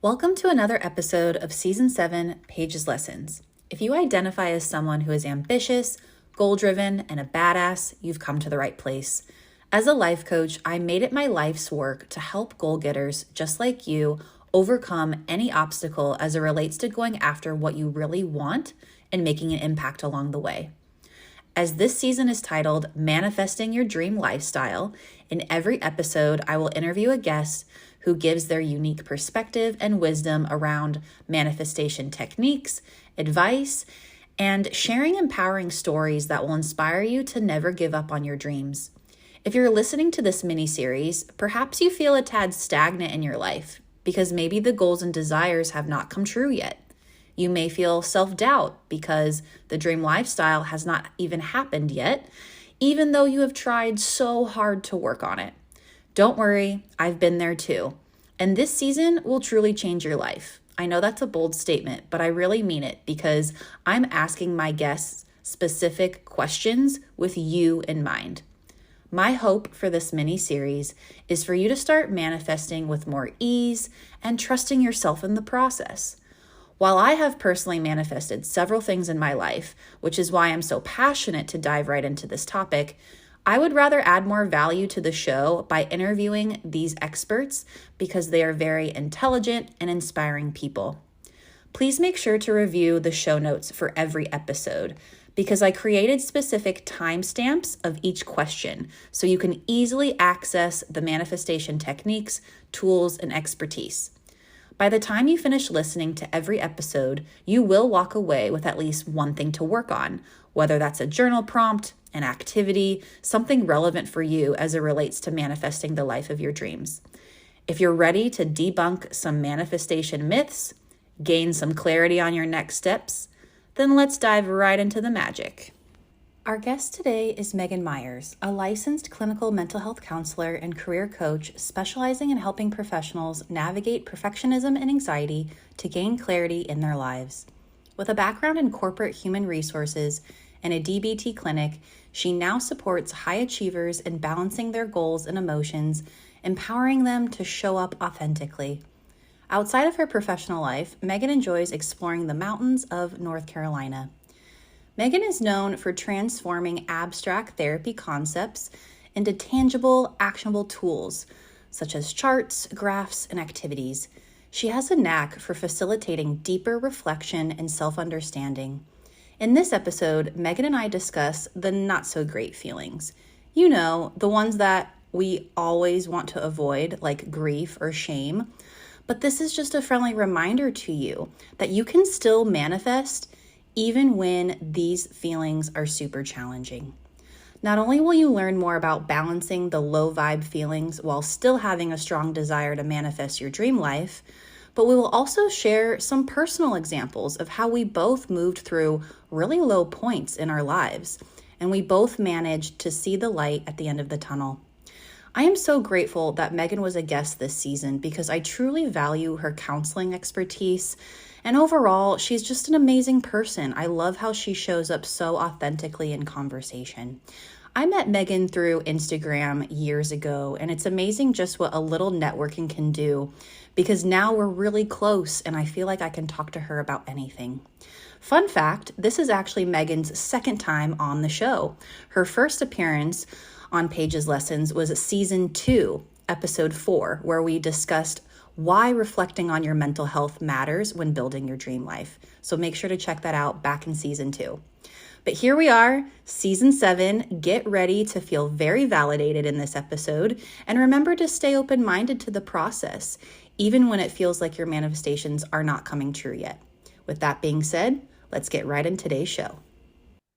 Welcome to another episode of Season 7 Paige's Lessons. If you identify as someone who is ambitious, goal-driven, and a badass, you've come to the right place. As a life coach, I made it my life's work to help goal-getters just like you overcome any obstacle as it relates to going after what you really want and making an impact along the way. As this season is titled Manifesting Your Dream Lifestyle, in every episode I will interview a guest who gives their unique perspective and wisdom around manifestation techniques, advice, and sharing empowering stories that will inspire you to never give up on your dreams. If you're listening to this mini-series, perhaps you feel a tad stagnant in your life because maybe the goals and desires have not come true yet. You may feel self-doubt because the dream lifestyle has not even happened yet, even though you have tried so hard to work on it. Don't worry, I've been there too. And this season will truly change your life. I know that's a bold statement, but I really mean it because I'm asking my guests specific questions with you in mind. My hope for this mini-series is for you to start manifesting with more ease and trusting yourself in the process. While I have personally manifested several things in my life, which is why I'm so passionate to dive right into this topic, I would rather add more value to the show by interviewing these experts because they are very intelligent and inspiring people. Please make sure to review the show notes for every episode because I created specific timestamps of each question so you can easily access the manifestation techniques, tools, and expertise. By the time you finish listening to every episode, you will walk away with at least one thing to work on, whether that's a journal prompt, an activity, something relevant for you as it relates to manifesting the life of your dreams. If you're ready to debunk some manifestation myths, gain some clarity on your next steps, then let's dive right into the magic. Our guest today is Megan Myers, a licensed clinical mental health counselor and career coach specializing in helping professionals navigate perfectionism and anxiety to gain clarity in their lives. With a background in corporate human resources and a DBT clinic, she now supports high achievers in balancing their goals and emotions, empowering them to show up authentically. Outside of her professional life, Megan enjoys exploring the mountains of North Carolina. Megan is known for transforming abstract therapy concepts into tangible, actionable tools, such as charts, graphs, and activities. She has a knack for facilitating deeper reflection and self-understanding. In this episode, Megan and I discuss the not-so-great feelings. You know, the ones that we always want to avoid, like grief or shame. But this is just a friendly reminder to you that you can still manifest even when these feelings are super challenging. Not only will you learn more about balancing the low vibe feelings while still having a strong desire to manifest your dream life, but we will also share some personal examples of how we both moved through really low points in our lives, and we both managed to see the light at the end of the tunnel. I am so grateful that Megan was a guest this season because I truly value her counseling expertise. And overall, she's just an amazing person. I love how she shows up so authentically in conversation. I met Megan through Instagram years ago, and it's amazing just what a little networking can do because now we're really close and I feel like I can talk to her about anything. Fun fact, this is actually Megan's second time on the show. Her first appearance on Paige's Lessons was season 2, episode 4, where we discussed why reflecting on your mental health matters when building your dream life. So make sure to check that out back in season 2. But here we are, season 7. Get ready to feel very validated in this episode. And remember to stay open-minded to the process, even when it feels like your manifestations are not coming true yet. With that being said, let's get right in today's show.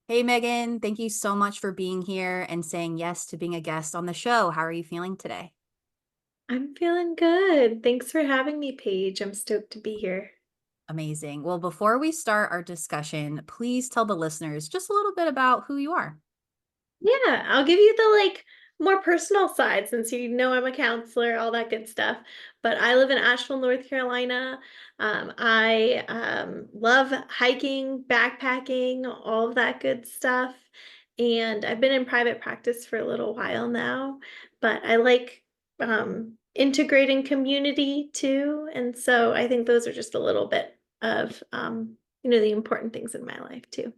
Hey, Megan, thank you so much for being here and saying yes to being a guest on the show. How are you feeling today? I'm feeling good. Thanks for having me, Paige. I'm stoked to be here. Amazing. Well, before we start our discussion, please tell the listeners just a little bit about who you are. Yeah, I'll give you the more personal side since you know I'm a counselor, all that good stuff. But I live in Asheville, North Carolina. I love hiking, backpacking, all of that good stuff. And I've been in private practice for a little while now, but I like integrating community too. And so I think those are just a little bit of, the important things in my life too.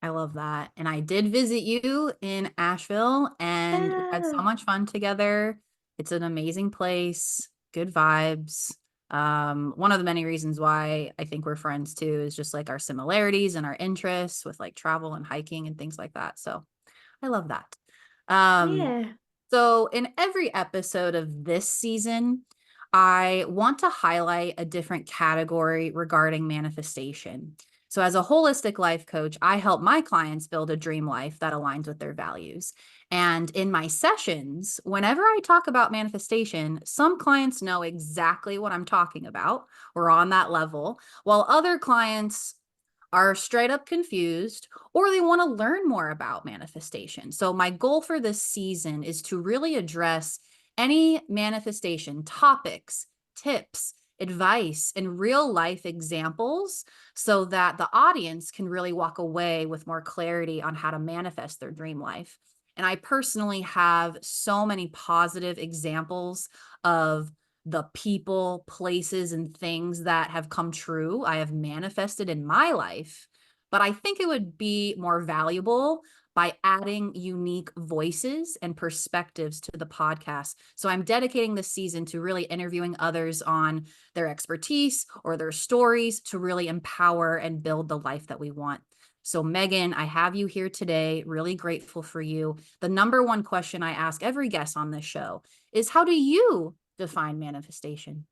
I love that. And I did visit you in Asheville and we had so Yeah. much fun together. It's an amazing place, good vibes. One of the many reasons why I think we're friends too is just like our similarities and our interests with like travel and hiking and things like that. So I love that. Um, Yeah. so in every episode of this season, I want to highlight a different category regarding manifestation. So, as a holistic life coach, I help my clients build a dream life that aligns with their values. And in my sessions, whenever I talk about manifestation, some clients know exactly what I'm talking about. We're on that level, while other clients are straight up confused or they want to learn more about manifestation. So, my goal for this season is to really address any manifestation topics, tips, advice, and real life examples so that the audience can really walk away with more clarity on how to manifest their dream life. And I personally have so many positive examples of the people, places, and things that have come true, I have manifested in my life. But I think it would be more valuable by adding unique voices and perspectives to the podcast. So I'm dedicating this season to really interviewing others on their expertise or their stories to really empower and build the life that we want. So, Megan, I have you here today. Really grateful for you. The number one question I ask every guest on this show is, how do you define manifestation?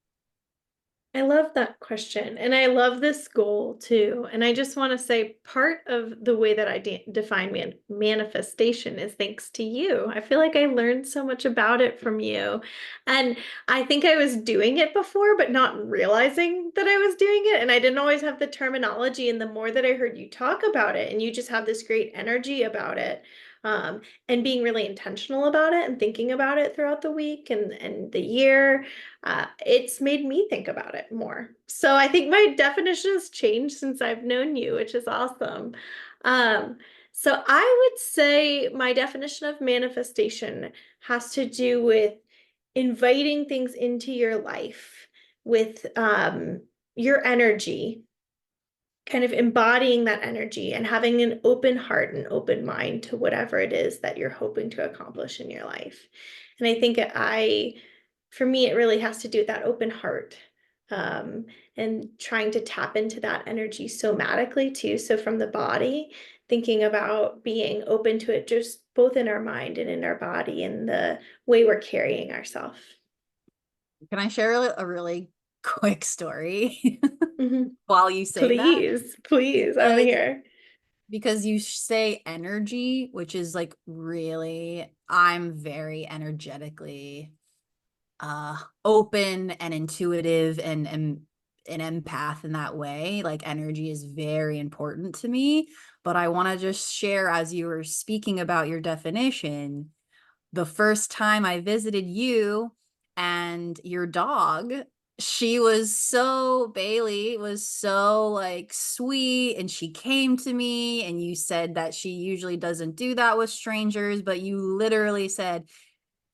I love that question. And I love this goal too. And I just want to say part of the way that I define manifestation is thanks to you. I feel like I learned so much about it from you. And I think I was doing it before, but not realizing that I was doing it. And I didn't always have the terminology. And the more that I heard you talk about it, and you just have this great energy about it. And being really intentional about it and thinking about it throughout the week and the year, it's made me think about it more. So I think my definition has changed since I've known you, which is awesome. Um, so I would say my definition of manifestation has to do with inviting things into your life with your energy, kind of embodying that energy and having an open heart and open mind to whatever it is that you're hoping to accomplish in your life. And I think for me, it really has to do with that open heart, um, and trying to tap into that energy somatically too. So from the body, thinking about being open to it, just both in our mind and in our body and the way we're carrying ourselves. Can I share a really quick story Mhm. while you say that? Please, please, I want to Because hear. because you say energy, which is like really, I'm very energetically open and intuitive and an empath in that way. Like energy is very important to me. But I want to just share, as you were speaking about your definition, the first time I visited you and your dog, Bailey was so like sweet, and she came to me and you said that she usually doesn't do that with strangers, but you literally said,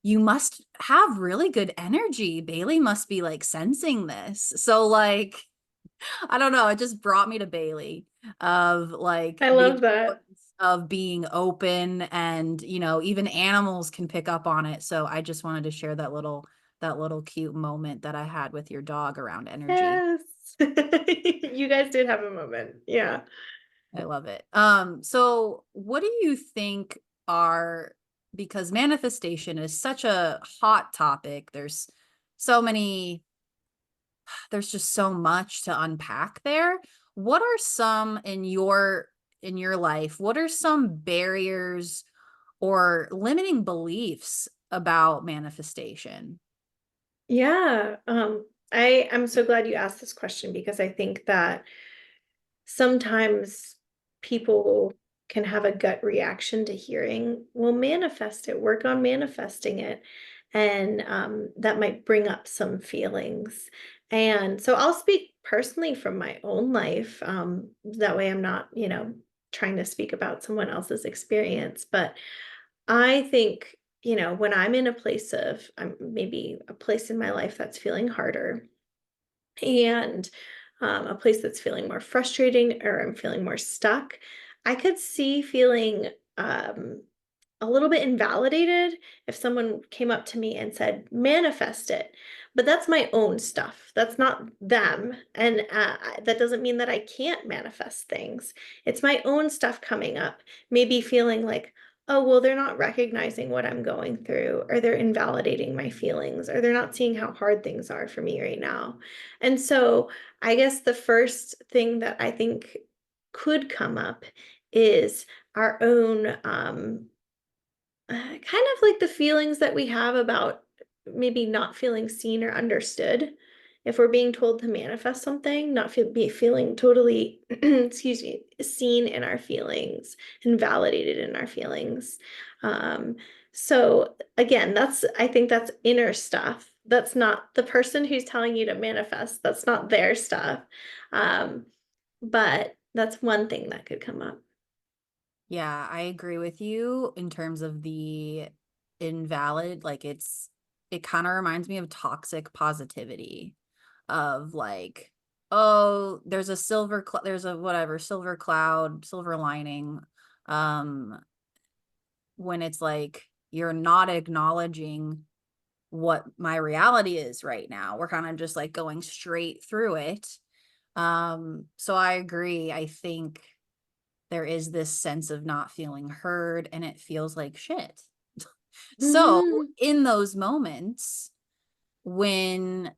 you must have really good energy. Bailey must be like sensing this. So like, I don't know, it just brought me to Bailey of like I the love that. importance of being open, and even animals can pick up on it. So I just wanted to share that little cute moment that I had with your dog around energy. Yes. You guys did have a moment. Yeah. I love it. So what do you think are, because manifestation is such a hot topic, so many there's just so much to unpack there. What are some in your life? What are some barriers or limiting beliefs about manifestation? Yeah. I'm so glad you asked this question because I think that sometimes people can have a gut reaction to hearing, well, manifest it, work on manifesting it. And that might bring up some feelings. And so I'll speak personally from my own life. That way I'm not, trying to speak about someone else's experience. But I think when I'm in a place of, maybe a place in my life that's feeling harder, and a place that's feeling more frustrating, or I'm feeling more stuck, I could see feeling um, a little bit invalidated if someone came up to me and said, manifest it. But that's my own stuff. That's not them. And that doesn't mean that I can't manifest things. It's my own stuff coming up, maybe feeling like, oh, well, they're not recognizing what I'm going through, or they're invalidating my feelings, or they're not seeing how hard things are for me right now. And so I guess the first thing that I think could come up is our own kind of like the feelings that we have about maybe not feeling seen or understood. If we're being told to manifest something, not be feeling totally, excuse me, seen in our feelings and validated in our feelings. Um, so again, I think that's inner stuff. That's not the person who's telling you to manifest. That's not their stuff. Um, but that's one thing that could come up. Yeah, I agree with you in terms of the invalid, like it kind of reminds me of toxic positivity of like, oh, there's a there's a whatever, silver cloud, silver lining. Um, when it's like you're not acknowledging what my reality is right now. We're kind of just like going straight through it. So I agree. I think there is this sense of not feeling heard and it feels like shit. So Mhm. in those moments when,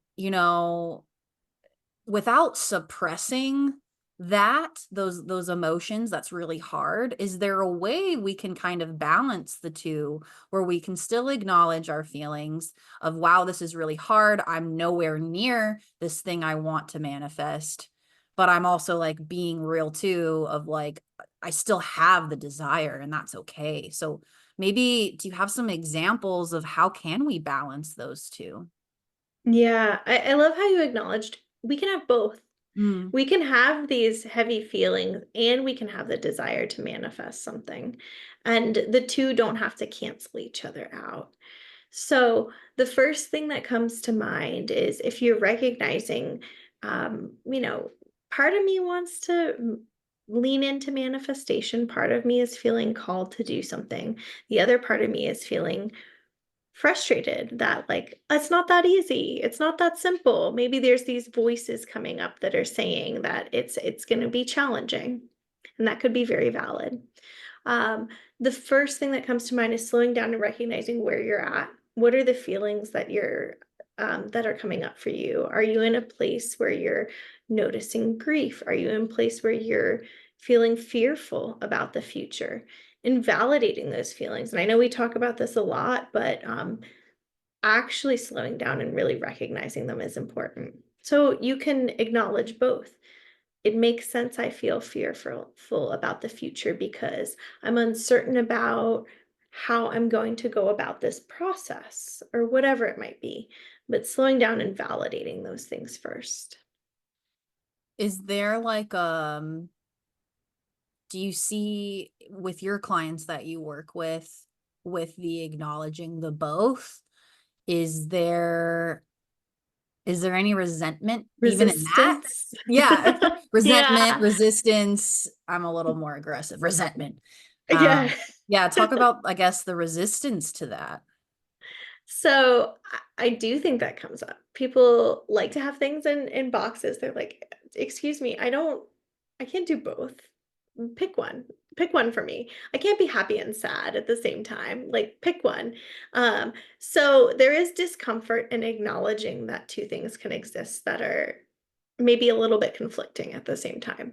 without suppressing those emotions, that's really hard. Is there a way we can kind of balance the two where we can still acknowledge our feelings of, wow, this is really hard, I'm nowhere near this thing I want to manifest, but I'm also like being real too of like I still have the desire and that's okay. So maybe do you have some examples of how can we balance those two? Yeah, I love how you acknowledged we can have both. Mm. We can have these heavy feelings and we can have the desire to manifest something. And the two don't have to cancel each other out. So, the first thing that comes to mind is if you're recognizing, part of me wants to lean into manifestation, part of me is feeling called to do something, the other part of me is feeling frustrated that like it's not that easy, it's not that simple. Maybe there's these voices coming up that are saying that it's going to be challenging, and that could be very valid. um, the first thing that comes to mind is slowing down and recognizing where you're at. What are the feelings that are coming up for you? Are you in a place where you're noticing grief? Are you in a place where you're feeling fearful about the future? Invalidating those feelings. And I know we talk about this a lot, but actually slowing down and really recognizing them is important. So you can acknowledge both. It makes sense I feel fearful about the future because I'm uncertain about how I'm going to go about this process or whatever it might be. But slowing down and validating those things first. Is there like do you see with your clients that you work with the acknowledging the both, is there any resentment even in that? Resistance. Yeah. Resentment, Yeah. resistance. I'm a little more aggressive. Resentment. Yeah. Yeah, talk about, I guess, the resistance to that. So I do think that comes up. People like to have things in boxes. They're like, excuse me, I can't do both. Pick one. Pick one for me. I can't be happy and sad at the same time. Like pick one. So there is discomfort in acknowledging that two things can exist that are maybe a little bit conflicting at the same time.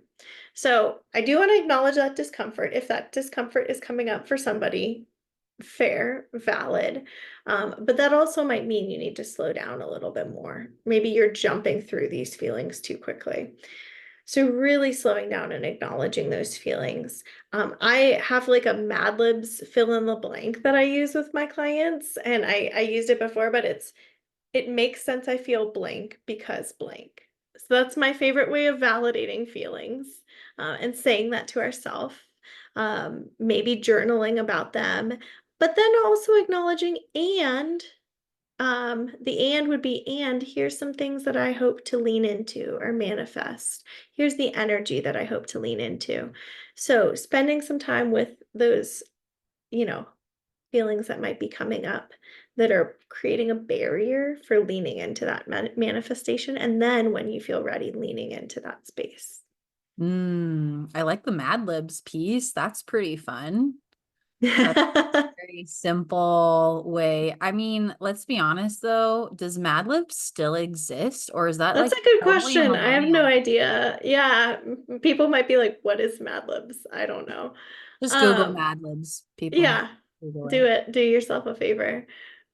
So I do want to acknowledge that discomfort. If that discomfort is coming up for somebody, fair, valid. But that also might mean you need to slow down a little bit more. Maybe you're jumping through these feelings too quickly. So really slowing down and acknowledging those feelings. I have like a Mad Libs fill in the blank that I use with my clients, and I used it before, but it makes sense I feel blank because blank. So that's my favorite way of validating feelings, and saying that to ourselves. Maybe journaling about them. but then also acknowledging the and would be, and here's some things that I hope to lean into or manifest. Here's the energy that I hope to lean into. So spending some time with those, you know, feelings that might be coming up that are creating a barrier for leaning into that manifestation. And then when you feel ready, leaning into that space. I like the Mad Libs piece. That's pretty fun. That's a very simple way. I mean, let's be honest though, does Mad Libs still exist or is that That's like a good totally a question. I have no millennial? idea. Yeah, people might be like, what is Mad Libs? I don't know. Just Google Um, Mad Libs, people. yeah, Google do it. it. Do yourself a favor.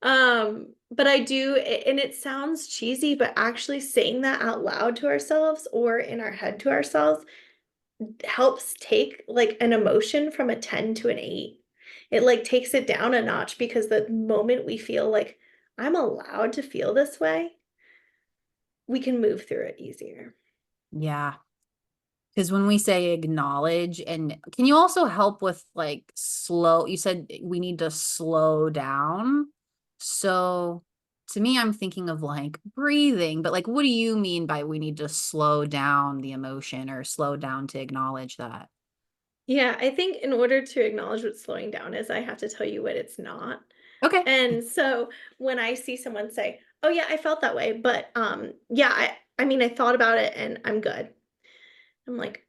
But I do, and it sounds cheesy, but actually saying that out loud to ourselves or in our head to ourselves helps take like an emotion from a 10 to an 8. It like takes it down a notch because the moment we feel like I'm allowed to feel this way, we can move through it easier. Yeah. Because when we say acknowledge, and can you also help with like slow? You said we need to slow down. So to me, I'm thinking of like breathing, but like, what do you mean by we need to slow down the emotion or slow down to acknowledge that? Yeah, I think in order to acknowledge what slowing down is, I have to tell you what it's not. Okay. And so when I see someone say, "Oh yeah, I felt that way, but yeah, I mean I thought about it and I'm good." I'm like,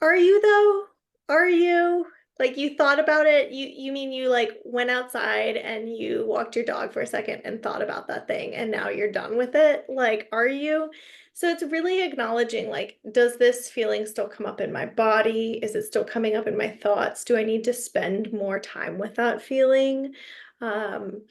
"Are you though? Are you? Like you thought about it? You mean you like went outside and you walked your dog for a second and thought about that thing and now you're done with it? Like, are you?" So it's really acknowledging like, does this feeling still come up in my body? Is it still coming up in my thoughts? Do I need to spend more time with that feeling? Um,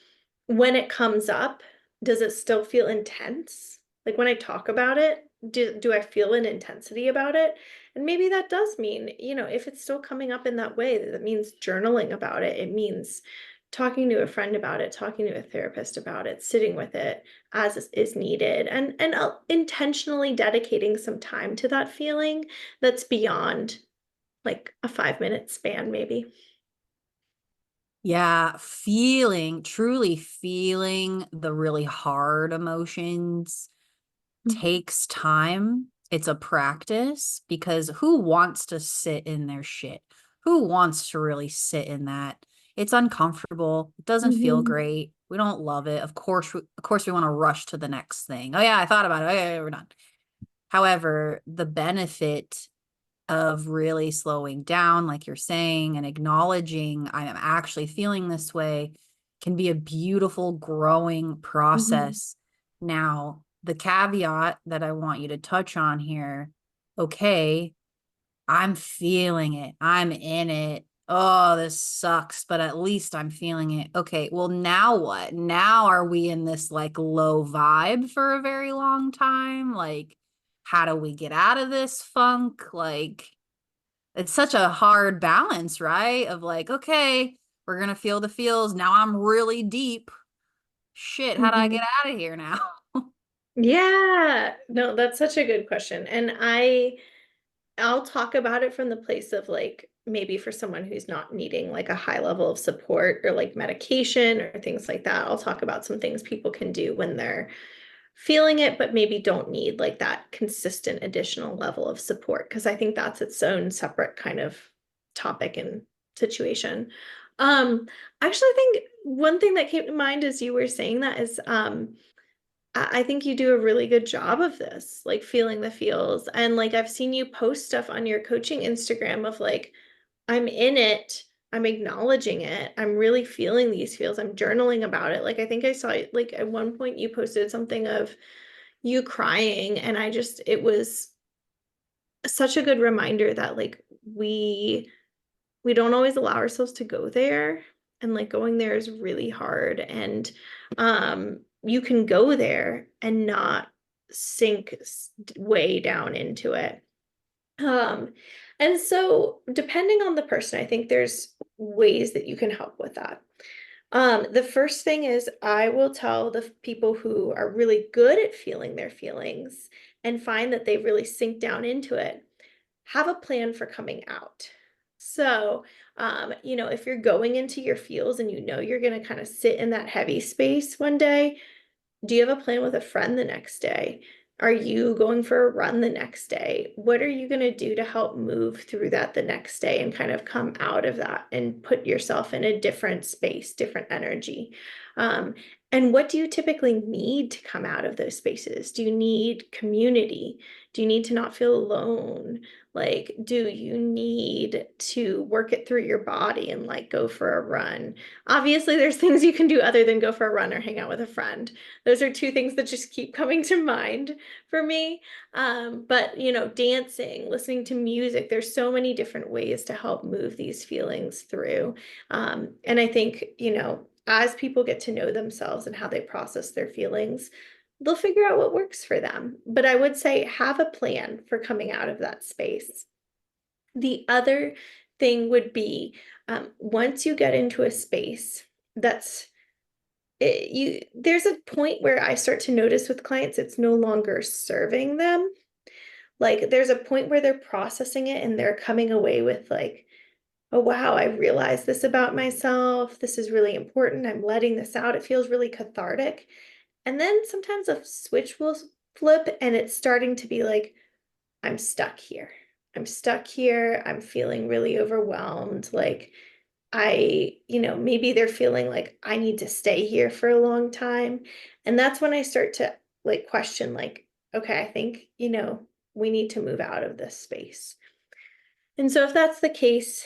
when it comes up, does it still feel intense? Like when I talk about it, do I feel an intensity about it? And maybe that does mean, if it's still coming up in that way, that means journaling about it. It means talking to a friend about it, talking to a therapist about it, sitting with it as is needed, and intentionally dedicating some time to that feeling that's beyond like a 5-minute span, maybe. Yeah, truly feeling the really hard emotions takes time. It's a practice because who wants to sit in their shit? Who wants to really sit in that? It's uncomfortable. It doesn't feel Mhm. great. We don't love it. Of course, we want to rush to the next thing. Oh yeah, I thought about it. Okay, we're done. However, the benefit of really slowing down, like you're saying, and acknowledging I am actually feeling this way can be a beautiful growing Mhm. process. Now, the caveat that I want you to touch on here, okay, I'm feeling it, I'm in it. Oh, this sucks, but at least I'm feeling it. Okay, well, now what? Now are we in this like low vibe for a very long time? Like, how do we get out of this funk? Like, it's such a hard balance, right? Of like, okay, we're gonna feel the feels. Now I'm really deep. Shit, how do I get Mhm. out of here now? Yeah, no, that's such a good question. And I'll talk about it from the place of like maybe for someone who's not needing like a high level of support or like medication or things like that. I'll talk about some things people can do when they're feeling it, but maybe don't need like that consistent additional level of support because I think that's its own separate kind of topic and situation. Um, Actually, I think one thing that came to mind as you were saying that is I think you do a really good job of this, like feeling the feels. And like I've seen you post stuff on your coaching Instagram of like, I'm in it, I'm acknowledging it, I'm really feeling these feels, I'm journaling about it. Like I think I saw like at one point you posted something of you crying, and it was such a good reminder that like we don't always allow ourselves to go there, and like going there is really hard, and you can go there and not sink way down into it. um and so depending on the person, I think there's ways that you can help with that. The first thing is I will tell the people who are really good at feeling their feelings and find that they really sink down into it, have a plan for coming out. So, if you're going into your feels and you're going to kind of sit in that heavy space one day, do you have a plan with a friend the next day? Are you going for a run the next day? What are you going to do to help move through that the next day and kind of come out of that and put yourself in a different space, different energy? Um, and what do you typically need to come out of those spaces? Do you need community? Do you need to not feel alone? Like, do you need to work it through your body and like go for a run? Obviously, there's things you can do other than go for a run or hang out with a friend. Those are two things that just keep coming to mind for me. But dancing, listening to music, there's so many different ways to help move these feelings through. And I think, as people get to know themselves and how they process their feelings, they'll figure out what works for them. But I would say have a plan for coming out of that space. The other thing would be, once you get into a space that's there's a point where I start to notice with clients it's no longer serving them. Like there's a point where they're processing it and they're coming away with like, oh wow, I realized this about myself. This is really important. I'm letting this out. It feels really cathartic. And then sometimes a switch will flip and it's starting to be like, I'm stuck here. I'm stuck here. I'm feeling really overwhelmed. Like maybe they're feeling like I need to stay here for a long time. And that's when I start to like question, like, okay, I think, we need to move out of this space. And so if that's the case,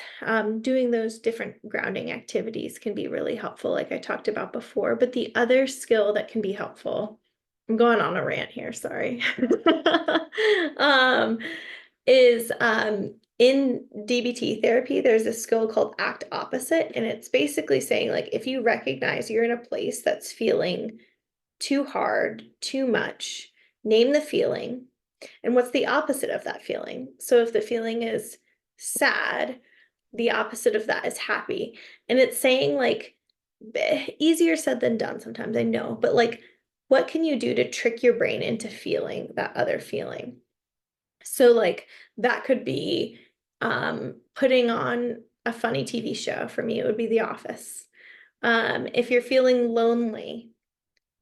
doing those different grounding activities can be really helpful, like I talked about before. But the other skill that can be helpful, I'm going on a rant here, sorry, um, is in DBT therapy, there's a skill called act opposite. And it's basically saying, like, if you recognize you're in a place that's feeling too hard, too much, name the feeling. And what's the opposite of that feeling? So if the feeling is sad, the opposite of that is happy. And it's saying, like, easier said than done sometimes, I know, but like, what can you do to trick your brain into feeling that other feeling? So like that could be putting on a funny TV show. For me, it would be The Office. If you're feeling lonely,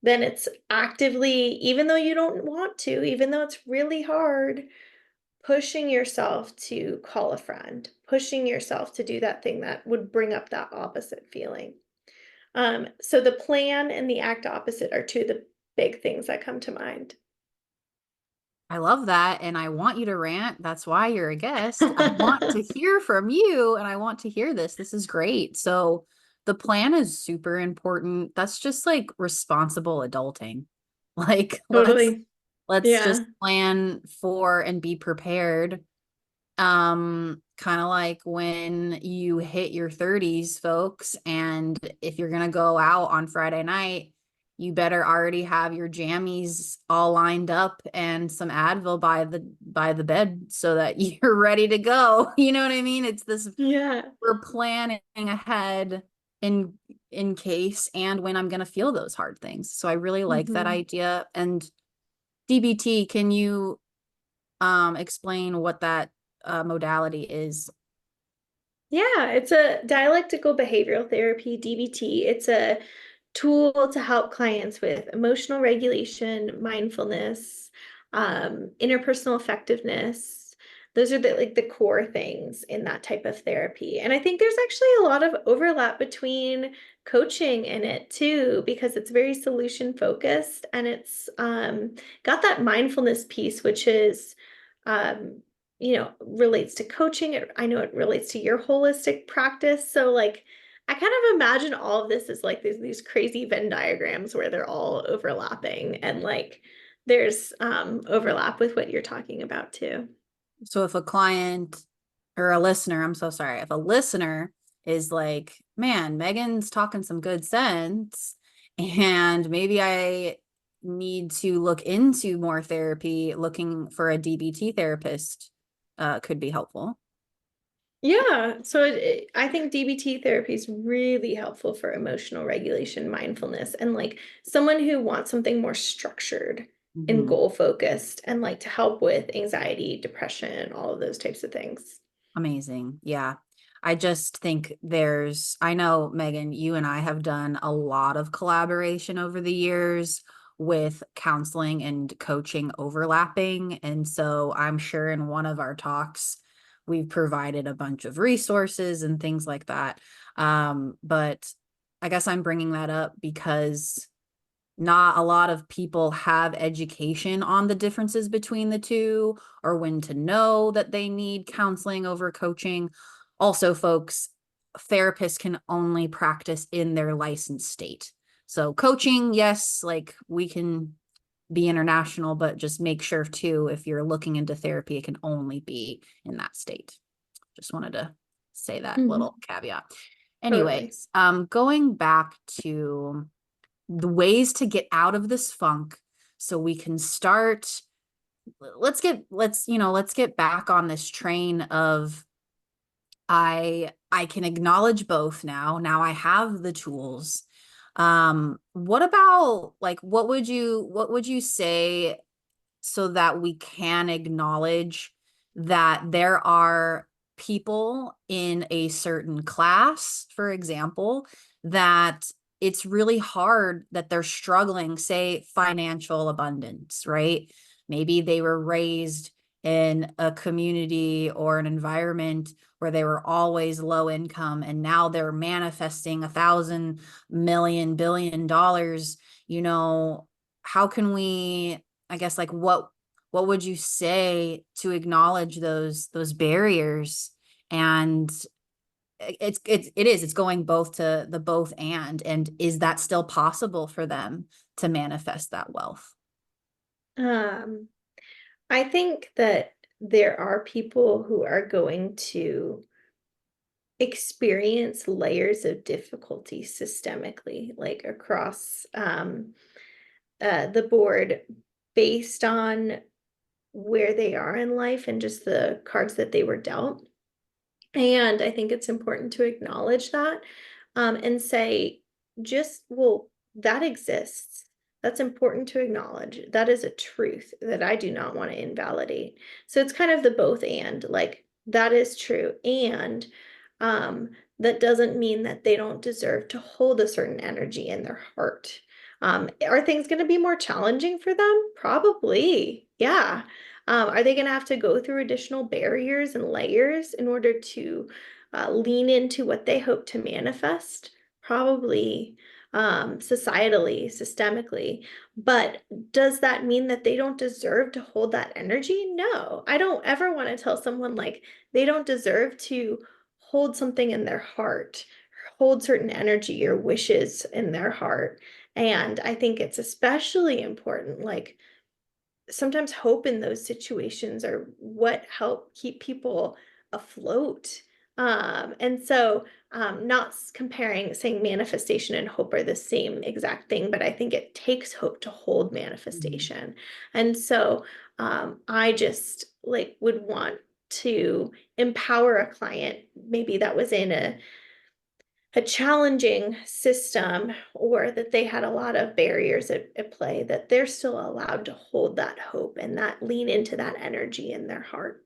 then it's actively, even though you don't want to, even though it's really hard, pushing yourself to call a friend, pushing yourself to do that thing that would bring up that opposite feeling. So the plan and the act opposite are two of the big things that come to mind. I love that. And I want you to rant. That's why you're a guest. I want to hear from you and I want to hear this. This is great. So the plan is super important. That's just like responsible adulting. Like Totally. let's just Yeah. plan for and be prepared. Kind of like when you hit your 30s, folks, and if you're gonna go out on Friday night, you better already have your jammies all lined up and some Advil by the bed so that you're ready to go. You know what I mean? It's this, Yeah. we're planning ahead in case and when I'm gonna feel those hard things. So I really like that Mhm. idea. And DBT, can you explain what that modality is? Yeah, it's a dialectical behavioral therapy, DBT. It's a tool to help clients with emotional regulation, mindfulness, interpersonal effectiveness. Those are the core things in that type of therapy. And I think there's actually a lot of overlap between coaching in it too, because it's very solution focused and it's got that mindfulness piece, which is um, relates to coaching. I know it relates to your holistic practice. So like I kind of imagine all of this as like these crazy Venn diagrams where they're all overlapping and like there's overlap with what you're talking about too. So if a client or a listener, I'm so sorry, if a listener is like, man, Megan's talking some good sense, and maybe I need to look into more therapy, looking for a DBT therapist could be helpful. Yeah, so I think DBT therapy is really helpful for emotional regulation, mindfulness, and like someone who wants something more structured and Mhm. goal focused and like to help with anxiety, depression, all of those types of things. Amazing. Yeah. I just think I know, Megan, you and I have done a lot of collaboration over the years with counseling and coaching overlapping. And so I'm sure in one of our talks, we've provided a bunch of resources and things like that. But I guess I'm bringing that up because not a lot of people have education on the differences between the two or when to know that they need counseling over coaching. Also, folks, therapists can only practice in their licensed state. So coaching, yes, like we can be international, but just make sure too, if you're looking into therapy, it can only be in that state. Just wanted to say that little caveat. Totally. Anyways, going back to the ways to get out of this funk so we can start, let's get back on this train of I can acknowledge both now. Now I have the tools. What about, like, what would you say so that we can acknowledge that there are people in a certain class, for example, that it's really hard, that they're struggling, say, financial abundance, right? Maybe they were raised in a community or an environment where they were always low income, and now they're manifesting 1,000 million billion dollars. How can we, I guess, like, what would you say to acknowledge those barriers? And it's going both to the both, and is that still possible for them to manifest that wealth? Um, I think that there are people who are going to experience layers of difficulty systemically, like across the board, based on where they are in life and just the cards that they were dealt. And I think it's important to acknowledge that, and say, just, well, that exists. That's important to acknowledge. That is a truth that I do not want to invalidate. So it's kind of the both and, like, that is true. And um, that doesn't mean that they don't deserve to hold a certain energy in their heart. Are things going to be more challenging for them? Probably. Yeah. Are they going to have to go through additional barriers and layers in order to lean into what they hope to manifest? Probably, societally, systemically. But does that mean that they don't deserve to hold that energy? No, I don't ever want to tell someone like they don't deserve to hold something in their heart, hold certain energy or wishes in their heart. And I think it's especially important, like, sometimes hope in those situations are what help keep people afloat. Not comparing, saying manifestation and hope are the same exact thing, but I think it takes hope to hold Mhm. manifestation. I just, like, would want to empower a client maybe that was in a challenging system, or that they had a lot of barriers at play, that they're still allowed to hold that hope and that lean into that energy in their heart.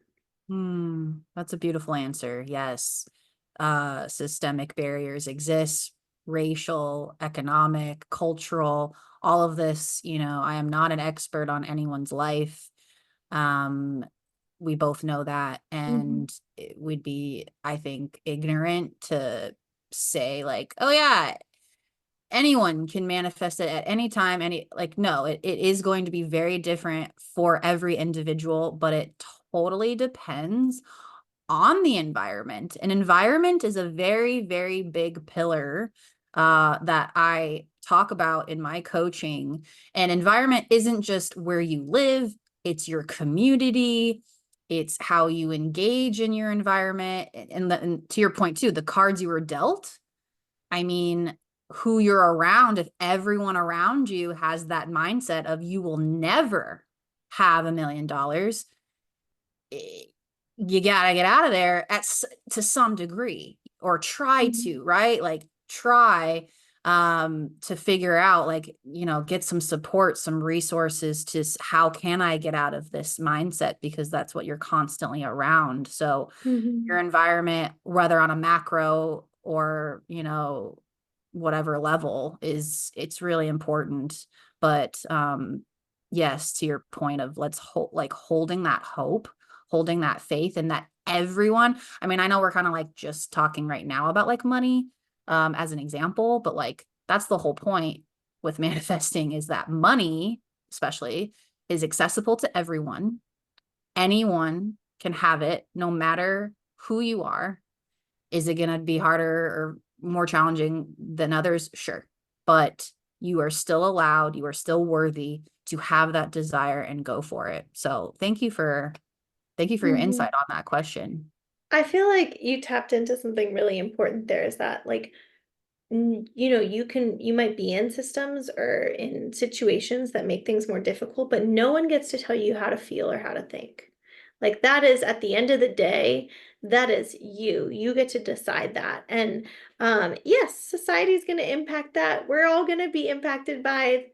That's a beautiful answer. Yes. Systemic barriers exist, racial, economic, cultural, all of this. I am not an expert on anyone's life. Um, we both know that, Mhm. and it would be, I think, ignorant to say, like, oh yeah, anyone can manifest it at any time. Like, no, it is going to be very different for every individual, but it totally depends on the environment. An environment is a very, very big pillar that I talk about in my coaching. And environment isn't just where you live, it's your community, it's how you engage in your environment. And to your point too, the cards you were dealt, I mean, who you're around, if everyone around you has that mindset of you will never have $1 million, you gotta get out of there to some degree, or try Mhm. to, right? Like, try. to figure out, like, get some support, some resources to how can I get out of this mindset, because that's what you're constantly around. So your Mhm. environment, whether on a macro or, whatever level, it's really important. But yes, to your point of let's hold, like, holding that hope, holding that faith, and that everyone, I mean, I know we're kind of like just talking right now about like money as an example, but like that's the whole point with manifesting, is that money, especially, is accessible to everyone. Anyone can have it, no matter who you are. Is it going to be harder or more challenging than others? Sure. But you are still allowed, you are still worthy to have that desire and go for it. So thank you for your Mhm. insight on that question. I feel like you tapped into something really important there, is that like you might be in systems or in situations that make things more difficult, but no one gets to tell you how to feel or how to think. Like that is at the end of the day, that is you. You get to decide that. And yes, society is going to impact that. We're all going to be impacted by,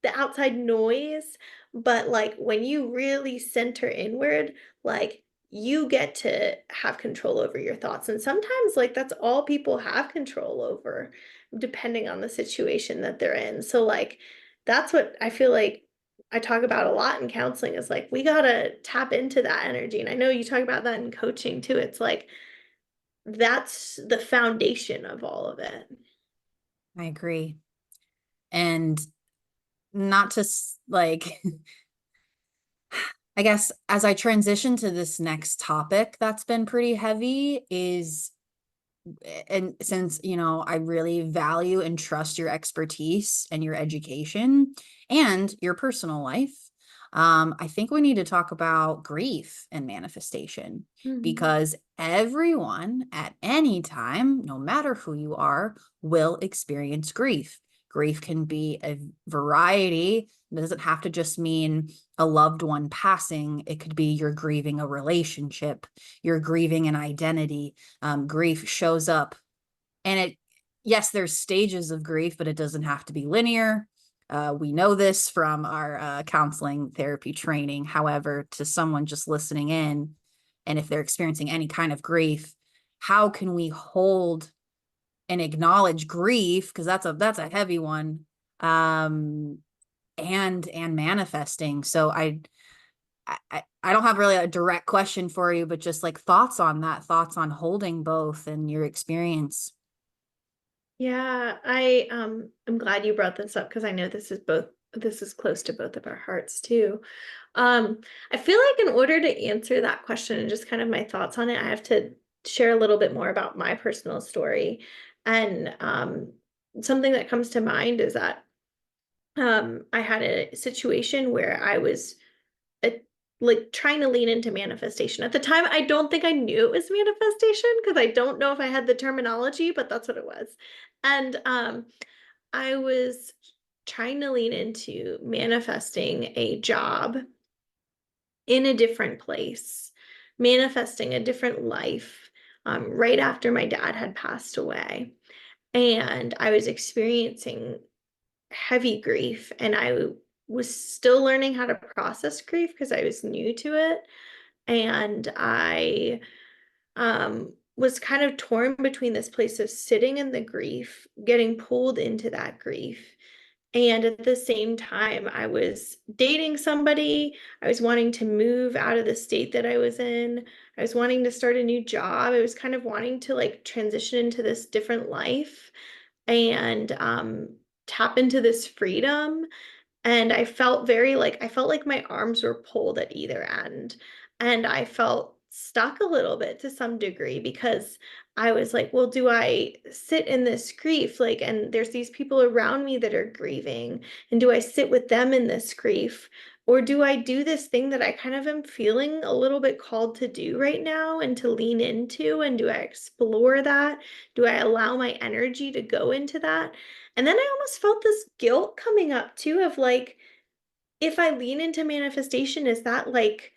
the outside noise, but like when you really center inward, like you get to have control over your thoughts. And sometimes, like, that's all people have control over, depending on the situation that they're in. So, like, that's what I feel like I talk about a lot in counseling, is like, we got to tap into that energy. And I know you talk about that in coaching too. It's like, that's the foundation of all of it. I agree. And not to like, I guess as I transition to this next topic that's been pretty heavy is, and since I really value and trust your expertise and your education and your personal life, I think we need to talk about grief and manifestation, Mhm. because everyone at any time, no matter who you are, will experience grief. Grief can be a variety. It doesn't have to just mean a loved one passing. It could be you're grieving a relationship, you're grieving an identity. Grief shows up, and yes, there's stages of grief, but it doesn't have to be linear. We know this from our counseling therapy training. However, to someone just listening in, and if they're experiencing any kind of grief, how can we hold and acknowledge grief, because that's a heavy one, um and manifesting. So I don't have really a direct question for you, but just like thoughts on that, thoughts on holding both and your experience. Yeah, I'm glad you brought this up because I know this is close to both of our hearts too. I feel like in order to answer that question and just kind of my thoughts on it, I have to share a little bit more about my personal story. And something that comes to mind is that I had a situation where I was uh, like trying to lean into manifestation. At the time, I don't think I knew it was manifestation because I don't know if I had the terminology, but that's what it was. And I was trying to lean into manifesting a job in a different place, manifesting a different life, right after my dad had passed away. And I was experiencing heavy grief, and was still learning how to process grief because I was new to it. And I was kind of torn between this place of sitting in the grief, getting pulled into that grief, and at the same time, I was dating somebody. I was wanting to move out of the state that I was in. I was wanting to start a new job. I was kind of wanting to like transition into this different life and tap into this freedom. And I felt like my arms were pulled at either end. And I felt stuck a little bit to some degree because I was like, well, do I sit in this grief? Like, and there's these people around me that are grieving. And do I sit with them in this grief? Or do I do this thing that I kind of am feeling a little bit called to do right now and to lean into? And do I explore that? Do I allow my energy to go into that? And then I almost felt this guilt coming up too of like, if I lean into manifestation, is that like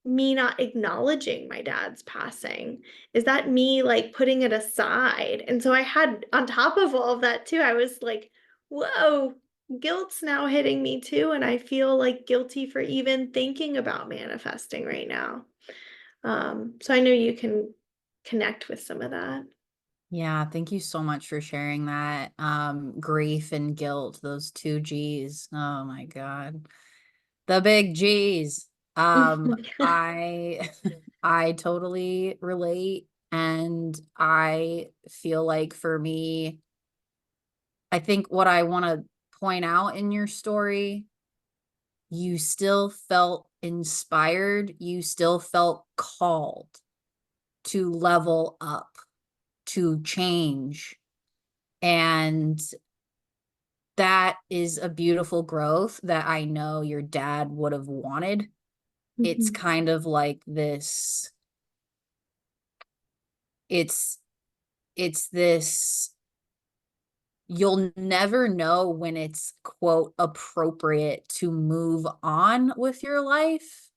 me not acknowledging my dad's passing? Is that me like putting it aside? And so I had, on top of all of that too, I was like, whoa, guilt's now hitting me too. And I feel like guilty for even thinking about manifesting right now. So I know you can connect with some of that. Yeah, thank you so much for sharing that. Grief and guilt, those two G's. Oh my God. The big G's. I I totally relate, and I feel like for me, I think what I want to point out in your story, you still felt inspired, you still felt called to level up, to change. And that is a beautiful growth that I know your dad would have wanted. It's Mhm. kind of like this, it's it's this, you'll never know when it's quote appropriate to move on with your life.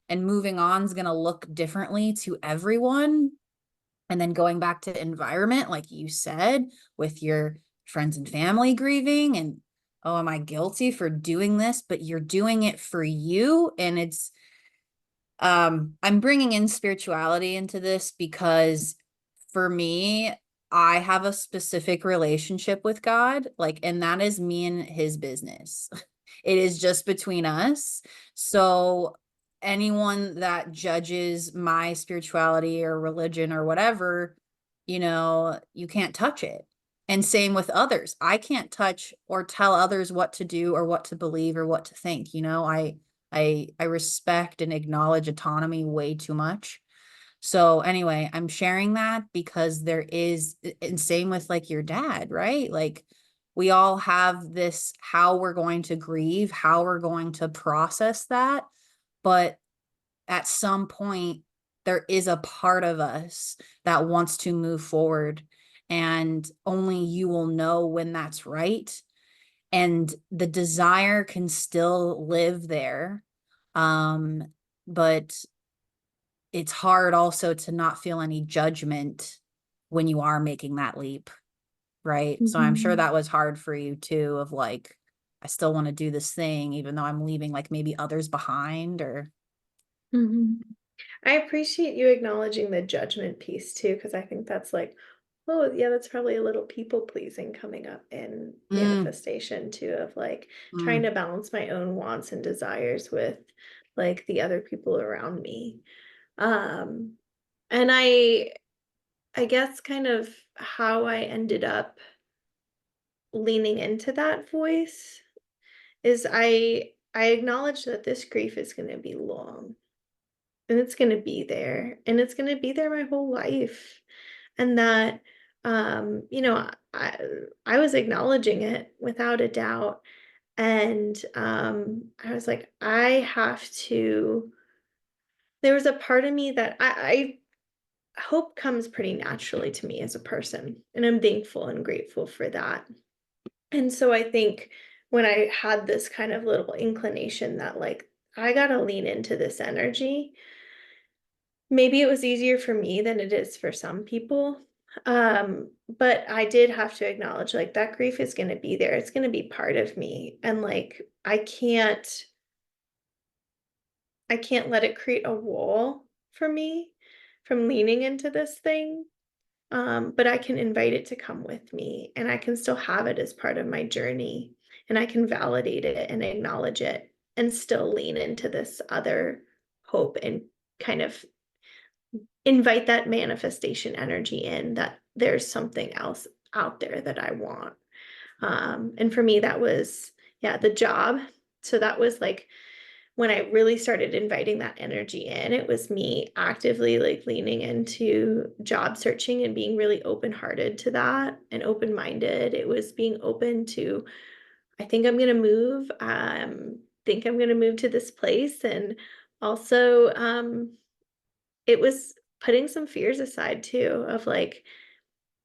And moving on is going to look differently to everyone. And then going back to environment, like you said, with your friends and family grieving, and oh, am I guilty for doing this? But you're doing it for you. And it's, I'm bringing in spirituality into this because for me, I have a specific relationship with God, like, and that is me and his business. It is just between us. So anyone that judges my spirituality or religion or whatever, you can't touch it. And same with others. I can't touch or tell others what to do or what to believe or what to think. I respect and acknowledge autonomy way too much. So anyway, I'm sharing that because there is, and same with like your dad, right? Like we all have this, how we're going to grieve, how we're going to process that. But at some point, there is a part of us that wants to move forward, and only you will know when that's right. And the desire can still live there. But it's hard also to not feel any judgment when you are making that leap, right? So I'm sure Mhm. that was hard for you too, of like, I still want to do this thing, even though I'm leaving like maybe others behind or. Mhm. I appreciate you acknowledging the judgment piece too, because I think that's like, oh, yeah, that's probably a little people pleasing coming up in Mm, manifestation too, of like trying mm, to balance my own wants and desires with like the other people around me. Um, and I guess kind of how I ended up leaning into that voice is I acknowledge that this grief is going to be long. And it's gonna be there, and it's gonna be there my whole life. And that, I was acknowledging it without a doubt. And I was like, I have to. There was a part of me that I hope comes pretty naturally to me as a person, and I'm thankful and grateful for that. And so I think when I had this kind of little inclination that like I gotta lean into this energy. Maybe it was easier for me than it is for some people. But I did have to acknowledge like that grief is going to be there. It's going to be part of me and like I can't let it create a wall for me from leaning into this thing. But I can invite it to come with me and I can still have it as part of my journey and I can validate it and acknowledge it and still lean into this other hope and kind of invite that manifestation energy in that there's something else out there that I want. And for me, that was, yeah, the job. So that was like when I really started inviting that energy in, it was me actively like leaning into job searching and being really open hearted to that and open minded. It was being open to, I think I'm going to move. Think I'm going to move to this place. And also, it was putting some fears aside too of like,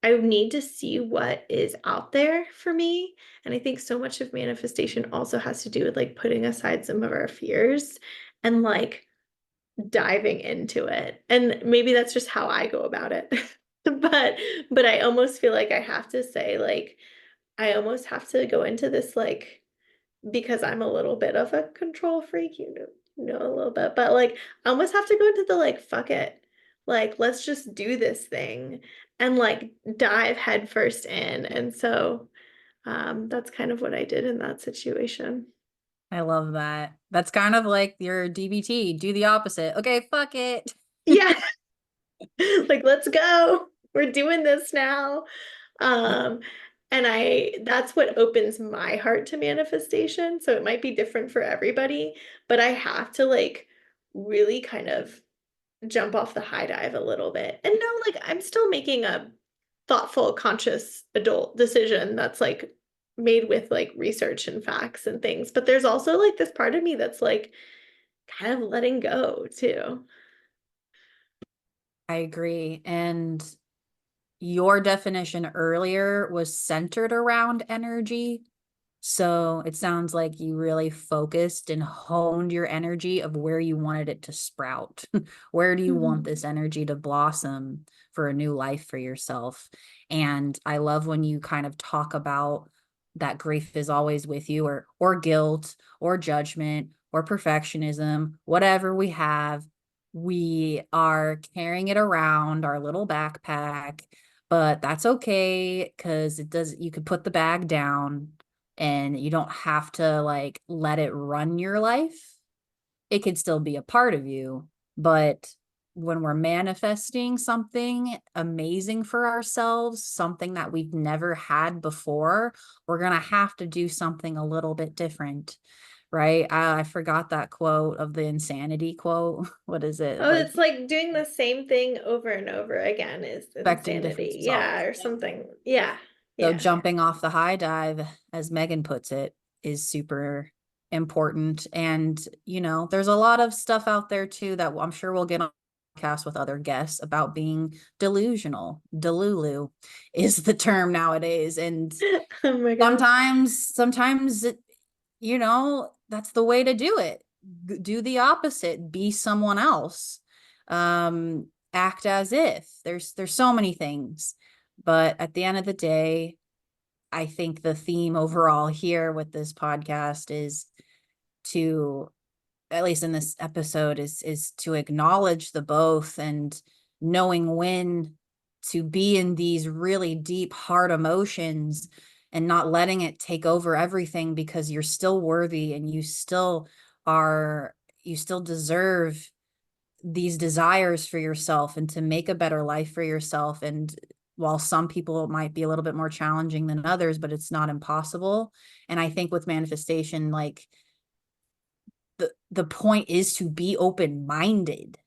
I need to see what is out there for me. And I think so much of manifestation also has to do with like putting aside some of our fears and like diving into it. And maybe that's just how I go about it. But I almost feel like I have to say, like, I almost have to go into this, like, because I'm a little bit of a control freak, a little bit, but like I almost have to go into the, like, fuck it. Like, let's just do this thing and like dive headfirst in. And so that's kind of what I did in that situation. I love that. That's kind of like your DBT, do the opposite. Okay, fuck it. Yeah. Like, let's go. We're doing this now. Um, and that's what opens my heart to manifestation. So it might be different for everybody, but I have to, like, really kind of jump off the high dive a little bit. And no, like, I'm still making a thoughtful, conscious adult decision that's like made with like research and facts and things. But there's also like this part of me that's like kind of letting go too. I agree. And your definition earlier was centered around energy. So it sounds like you really focused and honed your energy of where you wanted it to sprout. Where do you want Mhm. this energy to blossom for a new life for yourself? And I love when you kind of talk about that grief is always with you, or guilt or judgment or perfectionism, whatever we have, we are carrying it around our little backpack, but that's okay because it does, you could put the bag down and you don't have to like let it run your life. It could still be a part of you, but when we're manifesting something amazing for ourselves, something that we've never had before, we're going to have to do something a little bit different, right? I forgot that quote of the insanity quote. What is it? Oh, Like it's like doing the same thing over and over again is expecting different insanity. Yeah, results. or something. Yeah. So Yeah. jumping off the high dive, as Megan puts it, is super important. And, there's a lot of stuff out there too that I'm sure we'll get on podcast with other guests about being delusional. Delulu is the term nowadays. And Oh my gosh. sometimes that's the way to do it. Do the opposite, be someone else. Act as if. There's so many things. But at the end of the day, I think the theme overall here with this podcast is to, at least in this episode, is to acknowledge the both, and knowing when to be in these really deep hard emotions and not letting it take over everything, because you're still worthy and you still deserve these desires for yourself and to make a better life for yourself. And while some people might be a little bit more challenging than others, but it's not impossible. And I think with manifestation, like the point is to be open-minded.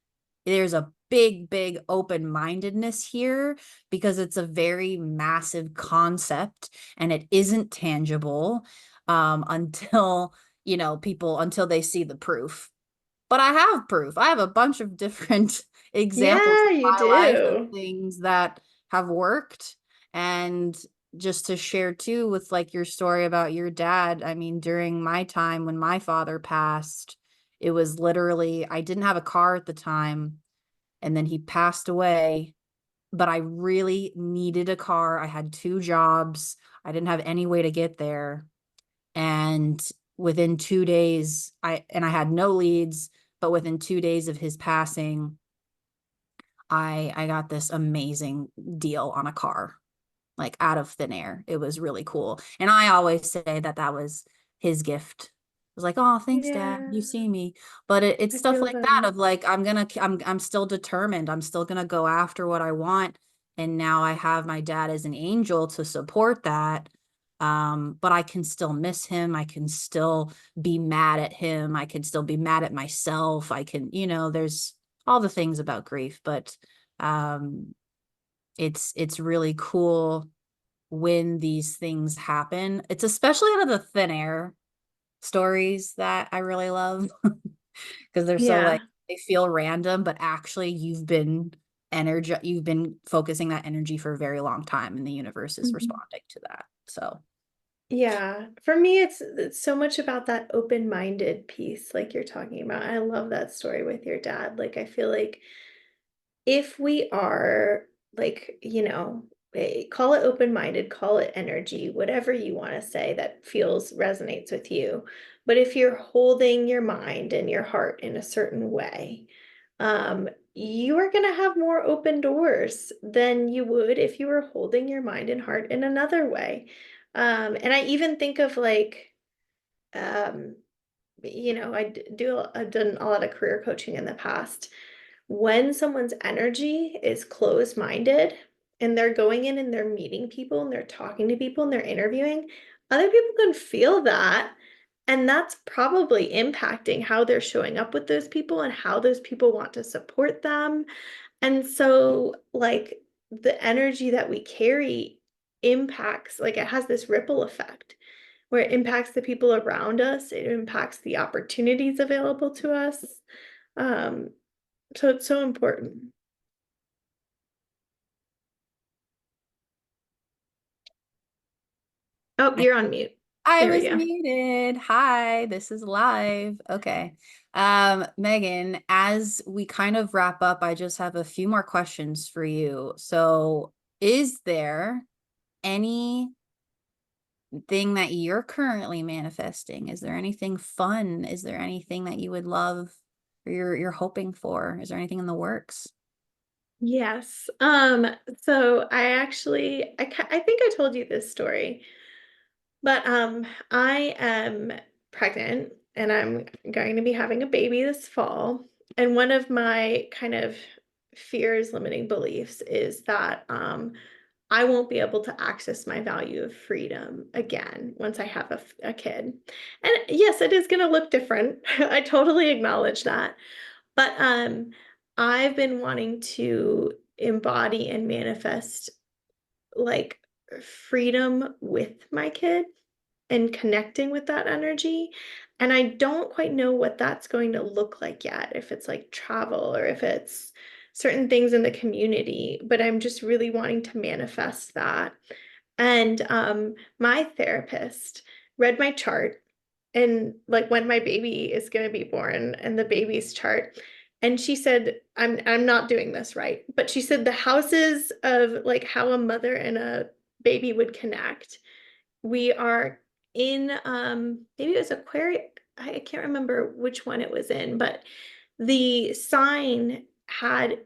There's a big open-mindedness here, because it's a very massive concept and it isn't tangible until people, until they see the proof. But I have proof. I have a bunch of different examples Yeah, in you my life of do. things that have worked. And just to share too, with like your story about your dad, I mean, during my time when my father passed, it was literally, I didn't have a car at the time, and then he passed away, but I really needed a car. I had two jobs. I didn't have any way to get there. And within 2 days, I had no leads, but within 2 days of his passing, I got this amazing deal on a car, like out of thin air. It was really cool. And I always say that was his gift. It was like, oh, thanks, Dad. You Yeah, see me. But it's I stuff feel like that that. of like, I'm still determined. I'm still gonna go after what I want. And now I have my dad as an angel to support that. But I can still miss him. I can still be mad at him. I can still be mad at myself. I can, there's all the things about grief, but um it's really cool when these things happen. It's especially out of the thin air stories that I really love, because they're so like, Yeah. they feel random, but actually you've been focusing that energy for a very long time and the universe is Mhm. responding to that. So Yeah, for me, it's so much about that open-minded piece, like you're talking about. I love that story with your dad. Like, I feel like if we are like, call it open-minded, call it energy, whatever you want to say that feels resonates with you. But if you're holding your mind and your heart in a certain way, you are going to have more open doors than you would if you were holding your mind and heart in another way. And I even think of like, um, I've done a lot of career coaching in the past. When someone's energy is closed-minded and they're going in and they're meeting people and they're talking to people and they're interviewing, other people can feel that. And that's probably impacting how they're showing up with those people and how those people want to support them. And so, like, the energy that we carry impacts, like, it has this ripple effect where it impacts the people around us, it impacts the opportunities available to us. Um, so it's so important. Oh, you're on mute. I There we was go. muted. Hi, this is live. Okay. Megan, as we kind of wrap up, I just have a few more questions for you. So, is there anything that you're currently manifesting? Is there anything fun? Is there anything that you would love or you're hoping for? Is there anything in the works? Yes. So I think I told you this story, but I am pregnant and I'm going to be having a baby this fall. And one of my kind of fears, limiting beliefs is that I won't be able to access my value of freedom again once I have a kid. And yes, it is going to look different. I totally acknowledge that. But I've been wanting to embody and manifest like freedom with my kid and connecting with that energy. And I don't quite know what that's going to look like yet, if it's like travel or if it's certain things in the community, but I'm just really wanting to manifest that. And my therapist read my chart and like when my baby is going to be born and the baby's chart. And she said, I'm not doing this right. But she said the houses of like how a mother and a baby would connect. We are in maybe it was Aquarius. I can't remember which one it was in, but the sign had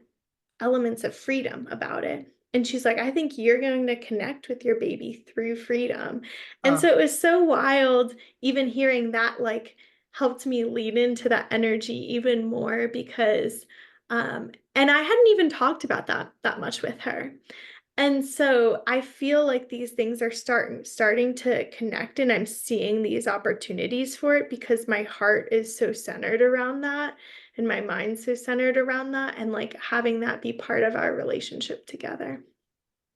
elements of freedom about it. And she's like, I think you're going to connect with your baby through freedom. And so Oh, it was so wild, even hearing that, like, helped me lean into that energy even more because, and I hadn't even talked about that much with her. And so I feel like these things are starting to connect and I'm seeing these opportunities for it because my heart is so centered around that and my mind's so centered around that and like having that be part of our relationship together.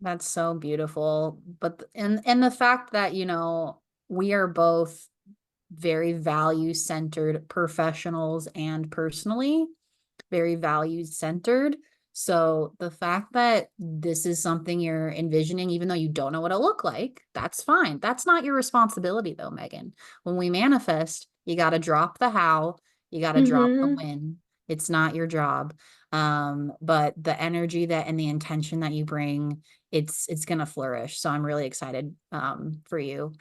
that's so beautiful. But and the fact that, we are both very value centered professionals and personally very values centered. So the fact that this is something you're envisioning, even though you don't know what it'll look like, that's fine. That's not your responsibility, though, Megan. When we manifest, you got to drop the how, you got to drop the Mm-hmm. when. It's not your job. But the energy that and the intention that you bring, it's gonna flourish. So I'm really excited for you.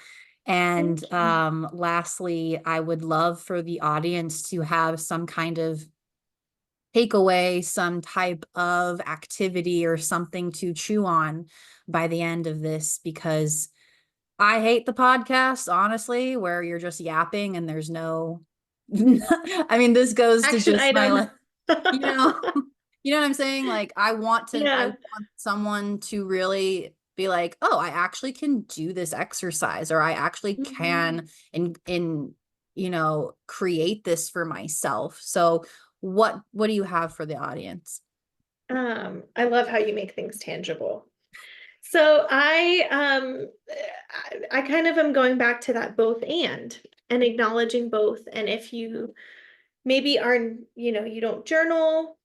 And Thank you. lastly, I would love for the audience to have some kind of take away, some type of activity or something to chew on by the end of this, because I hate the podcast, honestly, where you're just yapping and there's no I mean, this goes to Action just my item. like, you know, you know what I'm saying? Like I Yeah. want someone to really be like, "Oh, I actually can do this exercise or I actually Mhm. can in create this for myself." So, what do you have for the audience? I love how you make things tangible. So I kind of am going back to that both and acknowledging both. And if you maybe are, you don't journal,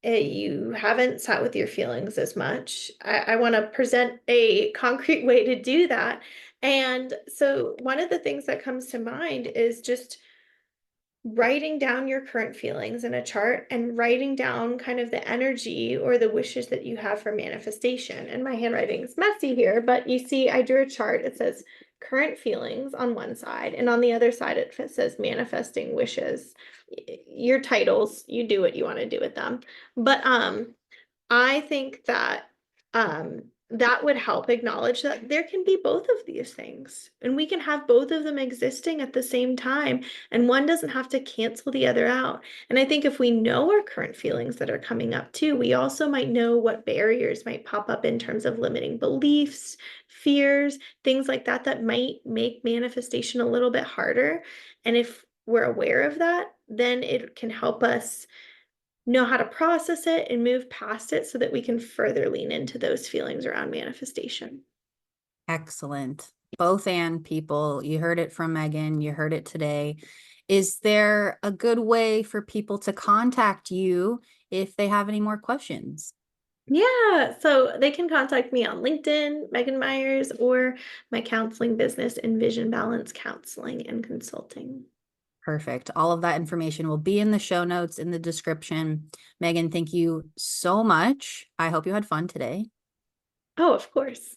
you haven't sat with your feelings as much. I want to present a concrete way to do that. And so one of the things that comes to mind is just writing down your current feelings in a chart and writing down kind of the energy or the wishes that you have for manifestation. And my handwriting is messy here, but you see, I drew a chart. It says current feelings on one side, and on the other side, it says manifesting wishes. Your titles, you do what you want to do with them. But I think that that would help acknowledge that there can be both of these things, and we can have both of them existing at the same time, and one doesn't have to cancel the other out. And I think if we know our current feelings that are coming up too, we also might know what barriers might pop up in terms of limiting beliefs, fears, things like that, that might make manifestation a little bit harder. And if we're aware of that, then it can help us know how to process it and move past it so that we can further lean into those feelings around manifestation. Excellent. Both and people, you heard it from Megan, you heard it today. Is there a good way for people to contact you if they have any more questions? Yeah, so they can contact me on LinkedIn, Megan Myers, or my counseling business, Envision Balance Counseling and Consulting. Perfect. All of that information will be in the show notes in the description. Megan, thank you so much. I hope you had fun today. Oh, of course,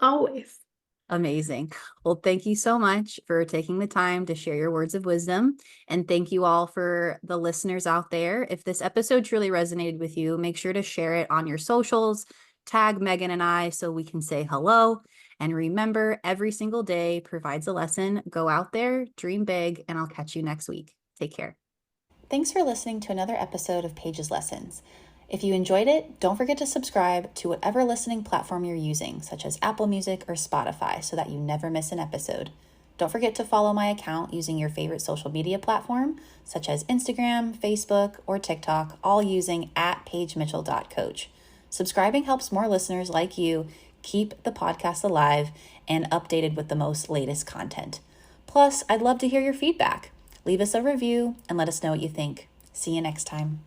always. Amazing. Well, thank you so much for taking the time to share your words of wisdom. And thank you all for the listeners out there. If this episode truly resonated with you, make sure to share it on your socials, tag Megan and I so we can say hello. And remember, every single day provides a lesson. Go out there, dream big, and I'll catch you next week. Take care. Thanks for listening to another episode of Paige's Lessons. If you enjoyed it, don't forget to subscribe to whatever listening platform you're using, such as Apple Music or Spotify, so that you never miss an episode. Don't forget to follow my account using your favorite social media platform, such as Instagram, Facebook, or TikTok, all using @PaigeMitchell.coach. Subscribing helps more listeners like you keep the podcast alive and updated with the most latest content. Plus, I'd love to hear your feedback. Leave us a review and let us know what you think. See you next time.